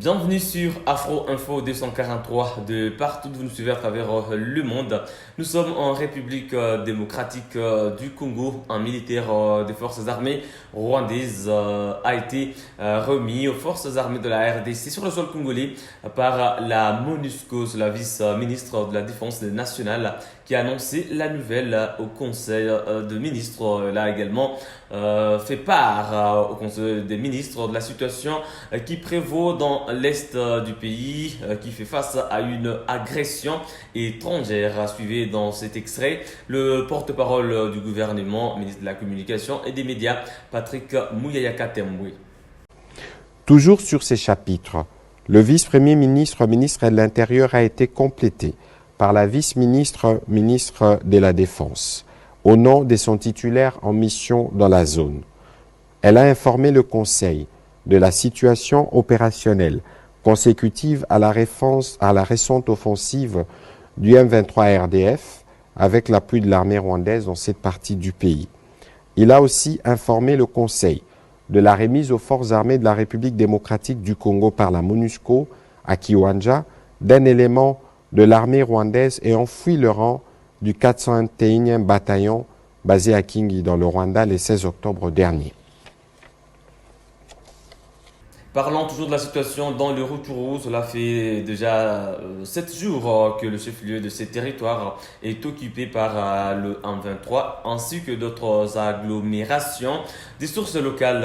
Bienvenue sur Afro Info 243 de partout où vous nous suivez à travers le monde. Nous sommes en République démocratique du Congo. Un militaire des forces armées rwandaises a été remis aux forces armées de la RDC sur le sol congolais par la MONUSCO, la vice-ministre de la Défense nationale, qui a annoncé la nouvelle au Conseil de ministres. Elle a également fait part au Conseil des ministres de la situation qui prévaut dans l'est du pays, qui fait face à une agression étrangère. Suivez dans cet extrait le porte-parole du gouvernement, ministre de la Communication et des médias, Patrick Muyaya Temboué. Toujours sur ces chapitres, le vice-premier ministre, ministre de l'Intérieur a été complété par la vice-ministre, ministre de la Défense, au nom de son titulaire en mission dans la zone. Elle a informé le Conseil de la situation opérationnelle consécutive à la récente offensive du M23 RDF avec l'appui de l'armée rwandaise dans cette partie du pays. Il a aussi informé le Conseil de la remise aux forces armées de la République démocratique du Congo par la MONUSCO à Kiwanja d'un élément de l'armée rwandaise ayant fui le rang du 401e bataillon basé à Kingi dans le Rwanda le 16 octobre dernier. Parlons toujours de la situation dans le Rutshuru. Cela fait déjà 7 jours que le chef-lieu de ces territoires est occupé par le M23 ainsi que d'autres agglomérations. Des sources locales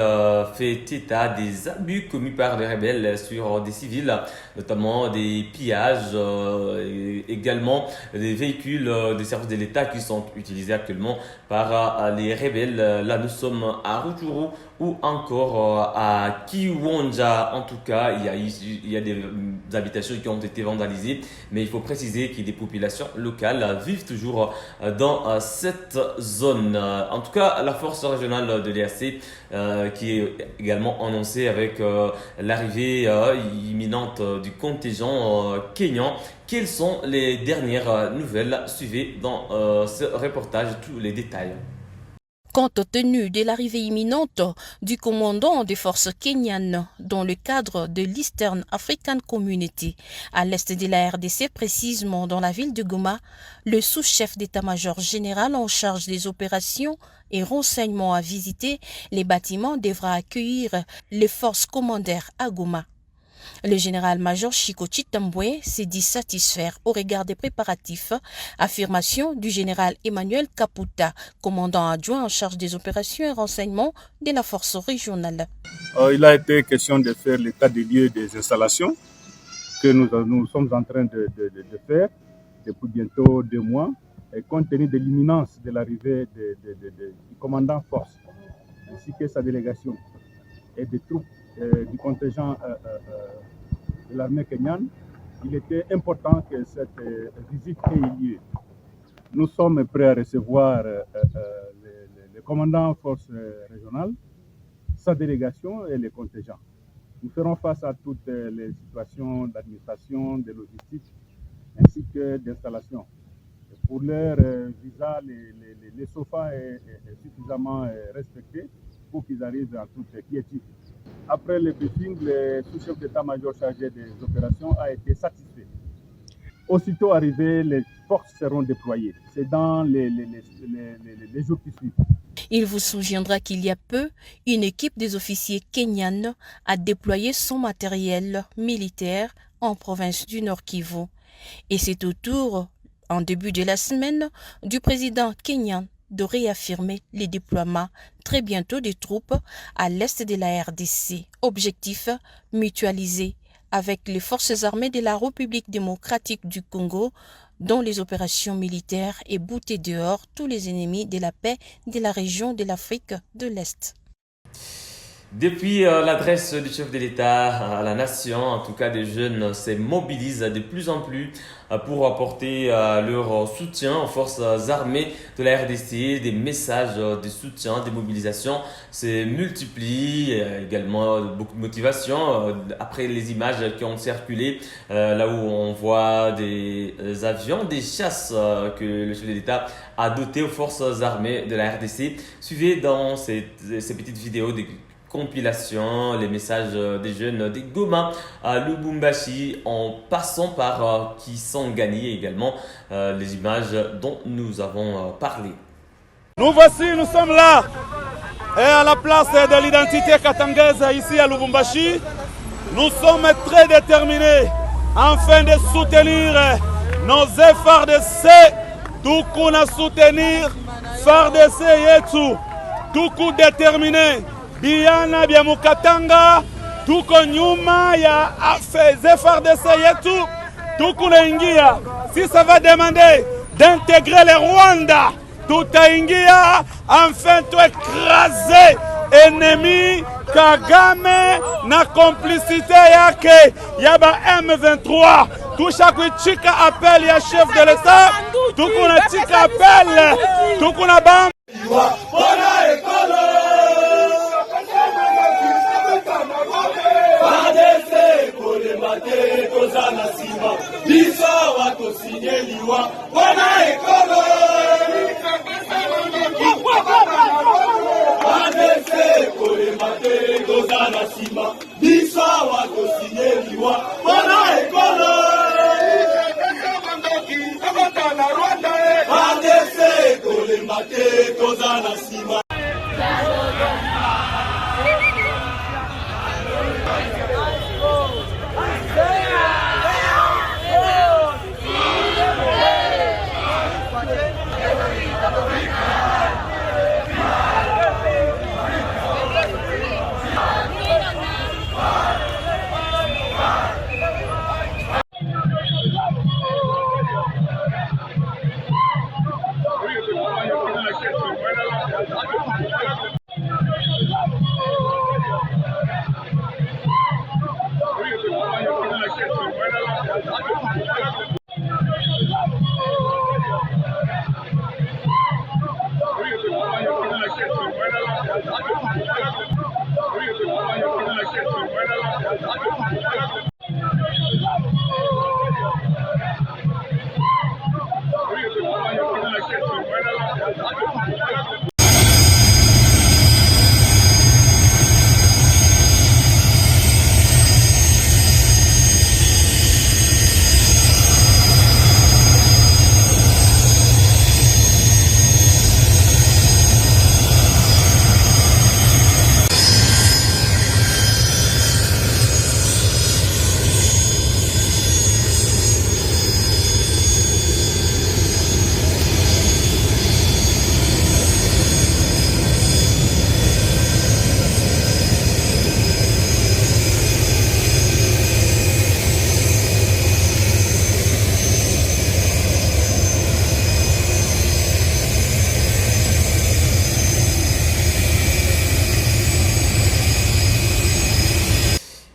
font état des abus commis par les rebelles sur des civils, notamment des pillages, également des véhicules des services de l'État qui sont utilisés actuellement par les rebelles. Là, nous sommes à Rutshuru ou encore à Kiwanja. En tout cas, il y a des habitations qui ont été vandalisées, mais il faut préciser que des populations locales vivent toujours dans cette zone. En tout cas, la force régionale de l'EAC qui est également annoncée avec l'arrivée imminente du contingent kényan. Quelles sont les dernières nouvelles? Suivez dans ce reportage tous les détails. Compte tenu de l'arrivée imminente du commandant des forces kenyanes dans le cadre de l'Eastern African Community à l'est de la RDC, précisément dans la ville de Goma, le sous-chef d'état-major général en charge des opérations et renseignements à visiter les bâtiments devra accueillir les forces commandées à Goma. Le général-major Chikochi Tamboué s'est dit satisfaire au regard des préparatifs. Affirmation du général Emmanuel Kaputa, commandant adjoint en charge des opérations et renseignements de la force régionale. Il a été question de faire l'état des lieux des installations que nous sommes en train de faire depuis bientôt 2 mois, et compte tenu de l'imminence de l'arrivée du commandant force ainsi que sa délégation et des troupes du contingent de l'armée kenyane, il était important que cette visite ait lieu. Nous sommes prêts à recevoir le commandant force régionale, sa délégation et les contingents. Nous ferons face à toutes les situations d'administration, de logistique ainsi que d'installation. Pour leur visa, les SOFA est suffisamment respecté pour qu'ils arrivent en toute quiétude. Après le briefing, le sous-chef d'état-major chargé des opérations a été satisfait. Aussitôt arrivé, les forces seront déployées. C'est dans les jours qui suivent. Il vous souviendra qu'il y a peu, une équipe des officiers kenyanes a déployé son matériel militaire en province du Nord Kivu. Et c'est au tour, en début de la semaine, du président kenyan de réaffirmer les déploiements très bientôt des troupes à l'est de la RDC. Objectif, mutualisé avec les forces armées de la République démocratique du Congo, dont les opérations militaires et bouter dehors tous les ennemis de la paix de la région de l'Afrique de l'Est. Depuis l'adresse du chef de l'État à la nation, en tout cas des jeunes se mobilisent de plus en plus pour apporter leur soutien aux forces armées de la RDC. Des messages de soutien, des mobilisations se multiplient, également beaucoup de motivation. Après les images qui ont circulé, là où on voit des avions, des chasses que le chef de l'État a doté aux forces armées de la RDC. Suivez dans ces petites vidéos compilation, les messages des jeunes des Goma à Lubumbashi, en passant par Kisangani également, les images dont nous avons parlé. Nous voici, nous sommes là, et à la place de l'identité katangaise ici à Lubumbashi. Nous sommes très déterminés afin de soutenir nos FARDC, tout qu'on a soutenir FARDC yetu, tout qu'on déterminé, Biana Biamukatanga, tout qu'on nyuma ya FARDC yetu, tout qu'on ingia. Si ça va demander d'intégrer les Rwanda, tout ingia, enfin tout écraser ennemi Kagame na complicité yake yaba M23. Tout chaque chika appel ya chef de l'État, tout qu'on a chika appel, tout qu'on a bam.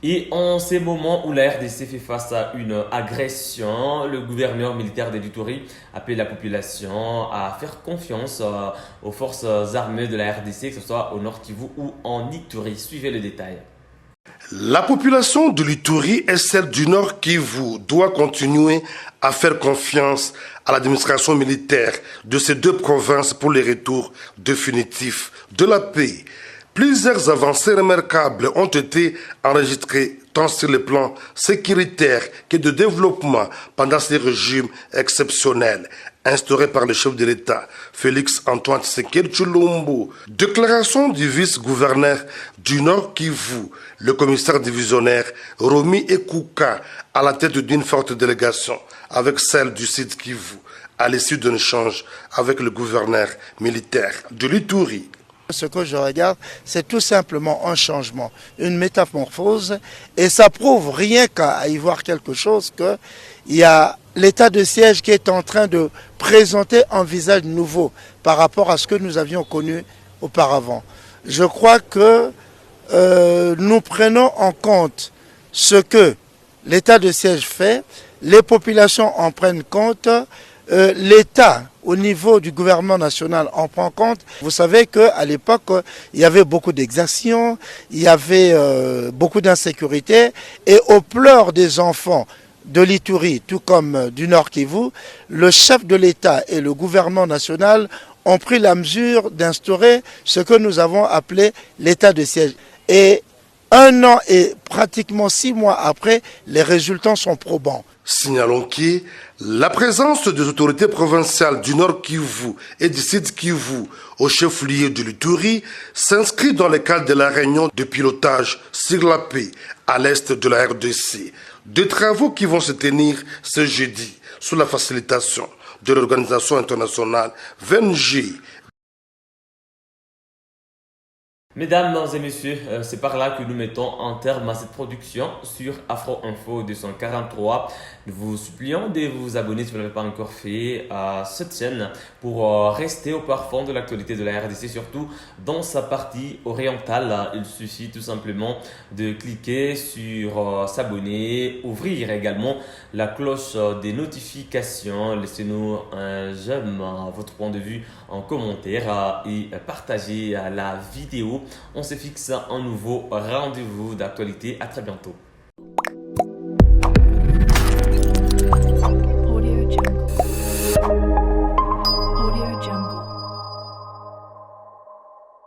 Et en ces moments où la RDC fait face à une agression, le gouverneur militaire d'Ituri appelle la population à faire confiance aux forces armées de la RDC, que ce soit au Nord Kivu ou en Ituri. Suivez le détail. La population de l'Ituri et celle du Nord Kivu doit continuer à faire confiance à l'administration militaire de ces deux provinces pour les retours définitifs de la paix. Plusieurs avancées remarquables ont été enregistrées tant sur le plan sécuritaire que de développement pendant ces régimes exceptionnels instaurés par le chef de l'État, Félix Antoine Tshisekedi Tshilombo. Déclaration du vice-gouverneur du Nord Kivu, le commissaire divisionnaire Romy Ekouka, à la tête d'une forte délégation avec celle du Sud Kivu, à l'issue d'un échange avec le gouverneur militaire de l'Ituri. Ce que je regarde, c'est tout simplement un changement, une métamorphose, et ça prouve rien qu'à y voir quelque chose qu'il y a l'état de siège qui est en train de présenter un visage nouveau par rapport à ce que nous avions connu auparavant. Je crois que nous prenons en compte ce que l'état de siège fait, les populations en prennent compte, l'État au niveau du gouvernement national en prend compte. Vous savez qu'à l'époque, il y avait beaucoup d'exactions, il y avait beaucoup d'insécurité, et au pleurs des enfants de l'Ituri, tout comme du Nord Kivu, le chef de l'État et le gouvernement national ont pris la mesure d'instaurer ce que nous avons appelé l'état de siège. Et 1 an et pratiquement 6 mois après, les résultats sont probants. Signalons que la présence des autorités provinciales du Nord Kivu et du Sud Kivu au chef-lieu de l'Ituri s'inscrit dans le cadre de la réunion de pilotage sur la paix à l'est de la RDC. Des travaux qui vont se tenir ce jeudi sous la facilitation de l'organisation internationale VNG. Mesdames et messieurs, c'est par là que nous mettons un terme à cette production sur Afro Info 243. Nous vous supplions de vous abonner si vous ne l'avez pas encore fait à cette chaîne pour rester au parfum de l'actualité de la RDC, surtout dans sa partie orientale. Il suffit tout simplement de cliquer sur s'abonner, ouvrir également la cloche des notifications. Laissez-nous un j'aime, votre point de vue en commentaire et partagez la vidéo. On se fixe un nouveau rendez-vous d'actualité. À très bientôt.